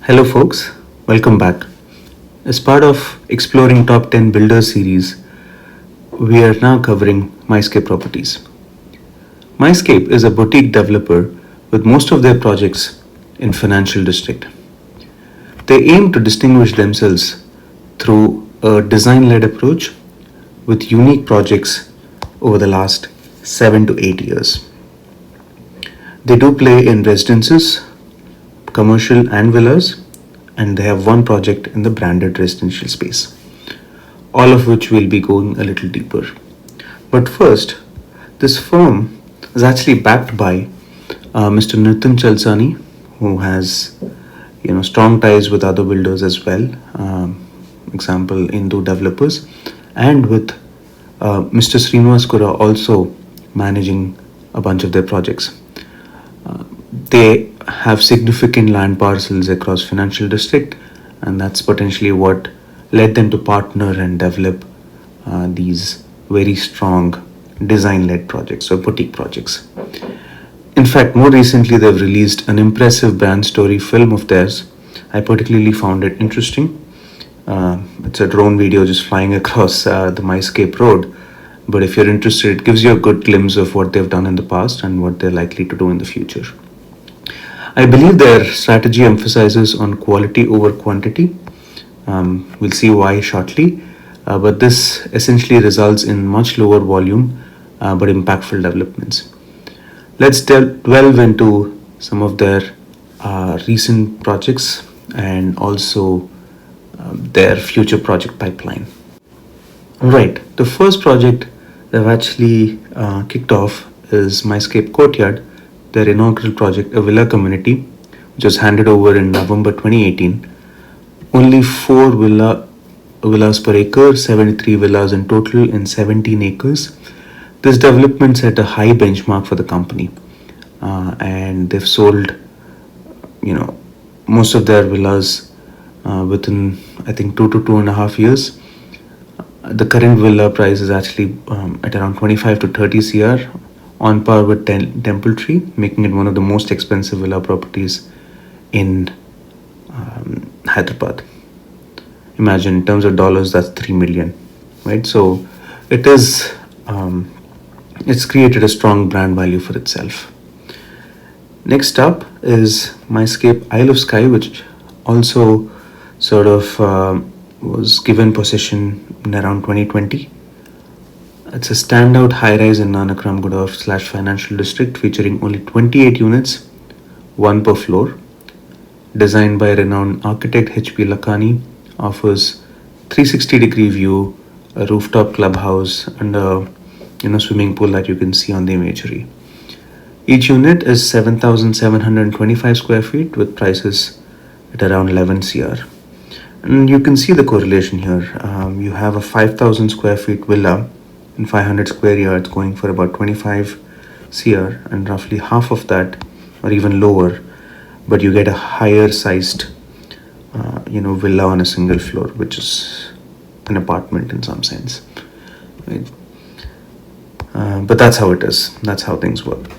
Hello, folks. Welcome back. As part of exploring top 10 builders series, we are now covering Myscape properties. Myscape is a boutique developer with most of their projects in financial district. They aim to distinguish themselves through a design-led approach with unique projects over the last 7 to 8 years. They do play in residences, commercial and villas, and they have one project in the branded residential space, all of which we'll be going a little deeper. But first, this firm is actually backed by Mr. Nitin Chalsani, who has strong ties with other builders as well. Example, Hindu developers, and with Mr. Srinivas Kura also managing a bunch of their projects. They have significant land parcels across financial district, and that's potentially what led them to partner and develop these very strong design-led projects or boutique projects. In fact, more recently they've released an impressive brand story film of theirs. I particularly found it interesting. It's a drone video just flying across the Myscape road, but if you're interested, it gives you a good glimpse of what they've done in the past and what they're likely to do in the future. I believe their strategy emphasizes on quality over quantity. We'll see why shortly, but this essentially results in much lower volume but impactful developments. Let's delve into some of their recent projects and also their future project pipeline. Alright, the first project they've actually kicked off is Myscape Courtyard, their inaugural project, a villa community, which was handed over in November 2018. Only 4 villas per acre, 73 villas in total in 17 acres. This development set a high benchmark for the company, and they've sold, most of their villas within, I think, 2 to 2.5 years. The current villa price is actually at around 25 to 30 CR, on par with Temple Tree, making it one of the most expensive villa properties in Hyderabad. Imagine, in terms of dollars, that's 3 million, right? So it is, it's created a strong brand value for itself. Next up is Myscape Isle of Skye, which also sort of was given possession in around 2020. It's a standout high-rise in Nanakramgooda / financial district featuring only 28 units, one per floor. Designed by renowned architect H.P. Lakhani, offers 360-degree view, a rooftop clubhouse, and a swimming pool that you can see on the imagery. Each unit is 7,725 square feet with prices at around 11 CR. And you can see the correlation here. You have a 5,000 square feet villa in 500 square yards going for about 25 CR, and roughly half of that or even lower, but you get a higher sized villa on a single floor, which is an apartment in some sense, right? But that's how it is. That's how things work.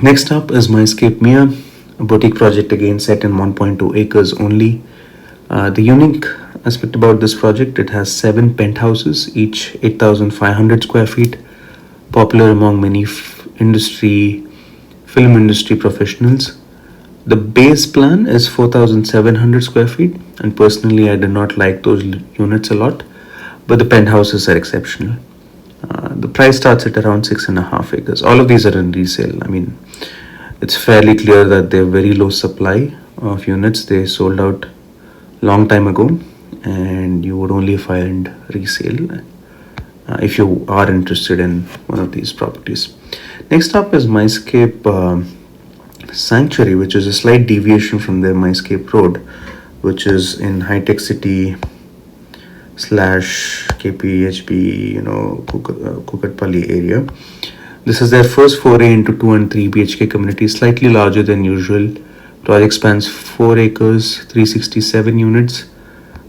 Next up is Myscape Mia, a boutique project again set in 1.2 acres only. The unique aspect about this project, it has 7 penthouses, each 8,500 square feet, popular among many film industry professionals. The base plan is 4,700 square feet, and personally I did not like those units a lot, but the penthouses are exceptional. The price starts at around 6.5 acres. All of these are in resale. I mean, it's fairly clear that they have very low supply of units. They sold out long time ago, and you would only find resale if you are interested in one of these properties. Next up is Myscape Sanctuary, which is a slight deviation from their Myscape Road, which is in High-Tech City / KPHB, Kukatpalli area. This is their first foray into 2 and 3 BHK communities, slightly larger than usual. Project spans 4 acres, 367 units.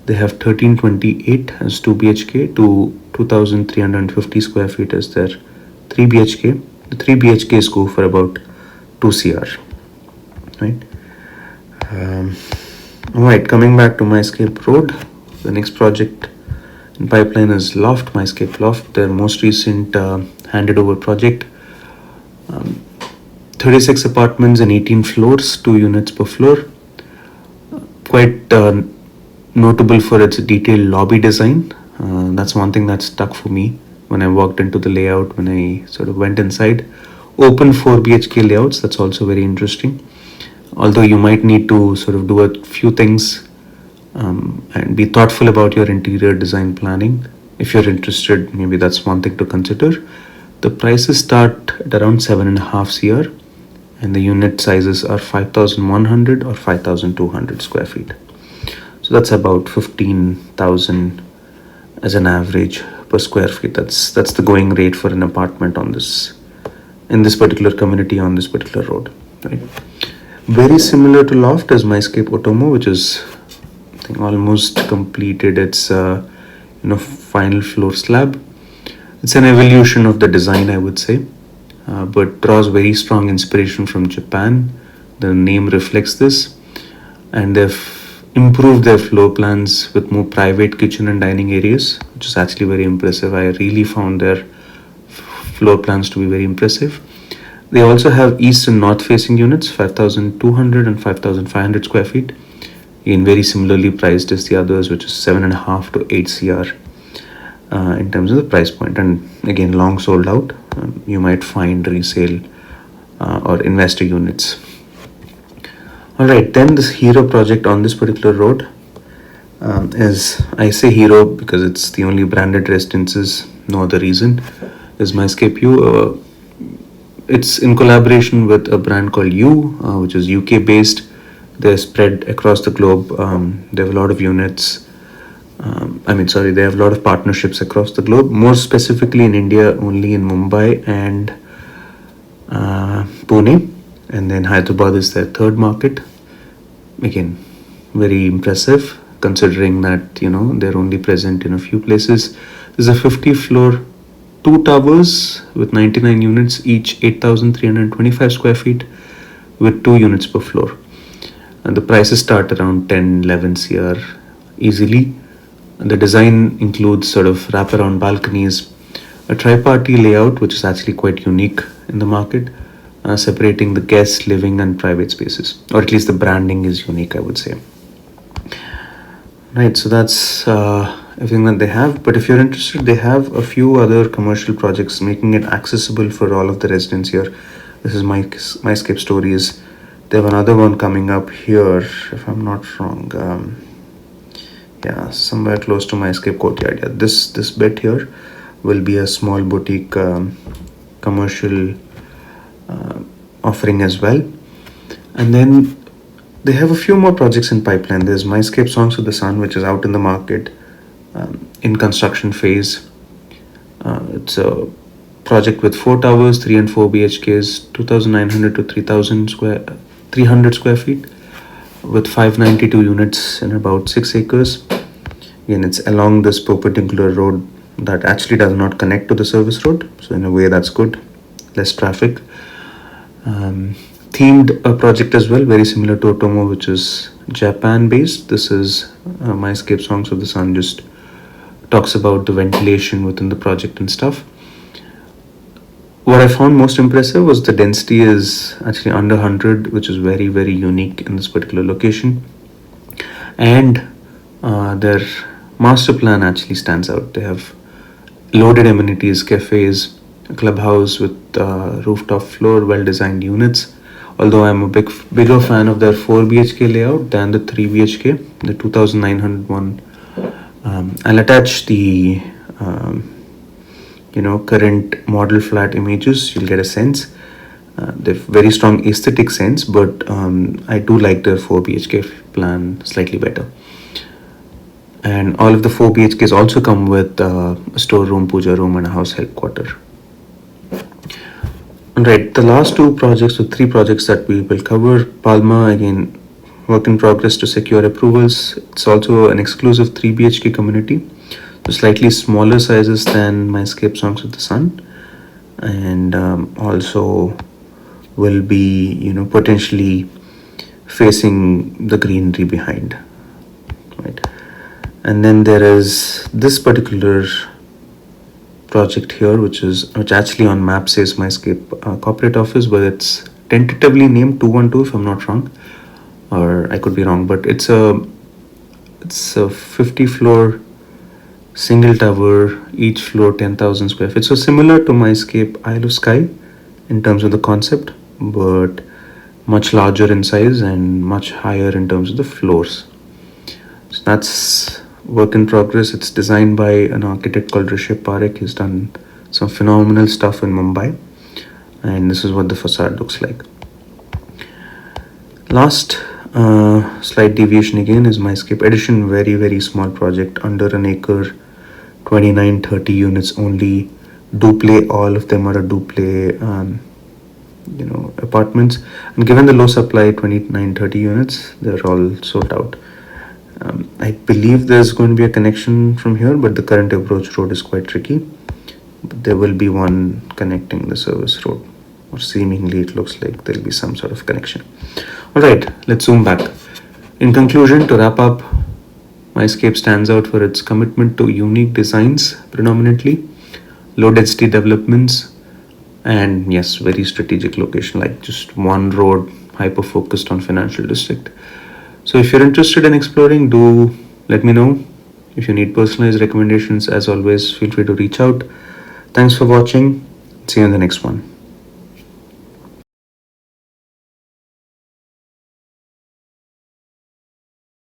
They have 1328 as 2 BHK to 2,350 square feet as their 3 BHK. The 3 BHKs go for about 2 CR, right? Alright, coming back to Myscape Road, the next project in pipeline is Loft, Myscape Loft, their most recent handed over project. 36 apartments and 18 floors, 2 units per floor. Quite notable for its detailed lobby design. That's one thing that stuck for me when I walked into the layout, when I sort of went inside. Open 4 BHK layouts, that's also very interesting. Although you might need to sort of do a few things and be thoughtful about your interior design planning. If you're interested, maybe that's one thing to consider. The prices start at around 7.5 CR, and the unit sizes are 5,100 or 5,200 square feet. So that's about 15,000 as an average per square feet. That's the going rate for an apartment on this, in this particular community, on this particular road, right? Very similar to Loft is Myscape Otomo, which is, I think, almost completed its final floor slab. It's an evolution of the design, I would say, but draws very strong inspiration from Japan. The name reflects this, and they've improved their floor plans with more private kitchen and dining areas, which is actually very impressive. I really found their floor plans to be very impressive. They also have east and north facing units, 5,200 and 5,500 square feet. Again, very similarly priced as the others, which is 7.5 to 8 CR in terms of the price point. And again, long sold out. You might find resale or investor units. All right, then this hero project on this particular road is, I say hero because it's the only branded residences, no other reason, is Myscape U. It's in collaboration with a brand called U, which is UK based. They're spread across the globe. They have a lot of units. They have a lot of partnerships across the globe. More specifically in India, only in Mumbai and Pune. And then Hyderabad is their third market. Again, very impressive considering that, they're only present in a few places. There's a 50-floor, 2 towers with 99 units, each 8,325 square feet with 2 units per floor. And the prices start around 10, 11 CR easily. And the design includes sort of wraparound balconies, a tripartite layout, which is actually quite unique in the market, separating the guest, living and private spaces, or at least the branding is unique, I would say. Right, so that's everything that they have. But if you're interested, they have a few other commercial projects making it accessible for all of the residents here. This is Myscape Stories. They have another one coming up here, if I'm not wrong. Somewhere close to Myscape Courtyard. Yeah, this bit here will be a small boutique commercial offering as well. And then they have a few more projects in pipeline. There's Myscape Songs of the Sun, which is out in the market in construction phase. It's a project with 4 towers, 3 and 4 BHKs, 2,900 to 300 square feet with 592 units in about 6 acres. Again, it's along this perpendicular road that actually does not connect to the service road. So in a way, that's good. Less traffic. Themed project as well, very similar to Otomo, which is Japan based. This is Myscape Songs of the Sun, just talks about the ventilation within the project and stuff. What I found most impressive was the density is actually under 100, which is very, very unique in this particular location. And their master plan actually stands out. They have loaded amenities, cafes, a clubhouse with rooftop floor, well-designed units. Although I'm a bigger fan of their 4 BHK layout than the 3 BHK, the 2,900 one. I'll attach the current model flat images. You'll get a sense. They've very strong aesthetic sense, but I do like their 4 BHK plan slightly better. And all of the 4 BHKs also come with a storeroom, puja room and a house help quarter. Alright, the last 2 projects or 3 projects that we will cover, Palma, again, work in progress to secure approvals. It's also an exclusive 3 BHK community, so slightly smaller sizes than Myscape Songs of the Sun, and also will be potentially facing the greenery behind, right? And then there is this particular project here, which actually on map says Myscape corporate office, but it's tentatively named 212 if I'm not wrong, or I could be wrong, but it's a 50 floor single tower, each floor 10,000 square feet. So similar to Myscape Isle of Skye in terms of the concept, but much larger in size and much higher in terms of the floors. So that's work in progress. It's designed by an architect called Rishabh Parekh. He's done some phenomenal stuff in Mumbai, and this is what the facade looks like. Last slight deviation again is Myscape Edition. Very small project, under an acre, 29-30 units only. Duple, all of them are a duple apartments, and given the low supply, 29-30 units, they're all sold out. I believe there's going to be a connection from here, but the current approach road is quite tricky. But there will be one connecting the service road, or seemingly it looks like there'll be some sort of connection. All right, let's zoom back. In conclusion, to wrap up, Myscape stands out for its commitment to unique designs, predominantly low density developments, and yes, very strategic location, like just one road, hyper focused on financial district. So if you're interested in exploring, do let me know. If you need personalized recommendations, as always, feel free to reach out. Thanks for watching. See you in the next one.